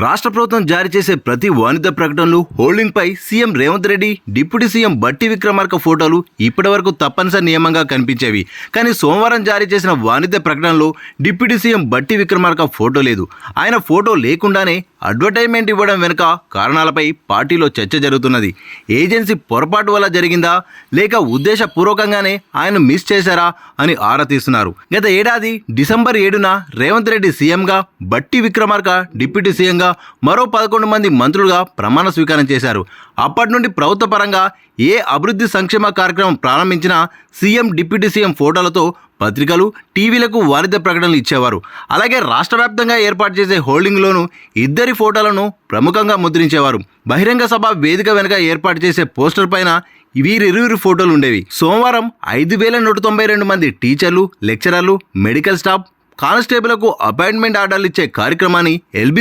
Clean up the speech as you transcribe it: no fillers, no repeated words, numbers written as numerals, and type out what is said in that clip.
రాష్ట్ర ప్రభుత్వం జారీ చేసే ప్రతి వాణిజ్య ప్రకటనలు హోల్డింగ్ పై CM Revanth Reddy, deputy CM Bhatti Vikramarka ఫోటోలు ఇప్పటివరకు తప్పనిసరి నియమంగా కనిపించేవి. కానీ సోమవారం జారీ చేసిన వాణిజ్య ప్రకటనలో deputy CM Bhatti Vikramarka photo లేదు. ఆయన ఫోటో లేకుండానే అడ్వర్టైజ్మెంట్ ఇవ్వడం వెనుక కారణాలపై పార్టీలో చర్చ జరుగుతున్నది. ఏజెన్సీ పొరపాటు వల్ల జరిగిందా, లేక ఉద్దేశపూర్వకంగానే ఆయన మిస్ చేశారా అని ఆరా తీస్తున్నారు. గత ఏడాది డిసెంబర్ 7న రేవంత్ రెడ్డి సీఎంగా, బట్టి విక్రమార్క డిప్యూటీ సీఎంగా, మరో 11 మంది మంత్రులుగా ప్రమాణ స్వీకారం చేశారు. అప్పటి నుండి ప్రభుత్వ పరంగా ఏ అభివృద్ధి సంక్షేమ కార్యక్రమం ప్రారంభించినా సీఎం, డిప్యూటీ సీఎం ఫోటోలతో పత్రికలు, టీవీలకు వాణిజ్య ప్రకటనలు ఇచ్చేవారు. అలాగే రాష్ట్ర వ్యాప్తంగా ఏర్పాటు చేసే హోల్డింగ్లోనూ ఇద్దరి ఫోటోలను ప్రముఖంగా ముద్రించేవారు. బహిరంగ సభ వేదిక వెనుక ఏర్పాటు చేసే పోస్టర్ పైన వీరిరువురి ఫోటోలు ఉండేవి. సోమవారం 5,192 మంది టీచర్లు, లెక్చరర్లు, మెడికల్ స్టాఫ్, కానిస్టేబుల్కు అపాయింట్మెంట్ ఆర్డర్లు ఇచ్చే కార్యక్రమాన్ని ఎల్బీ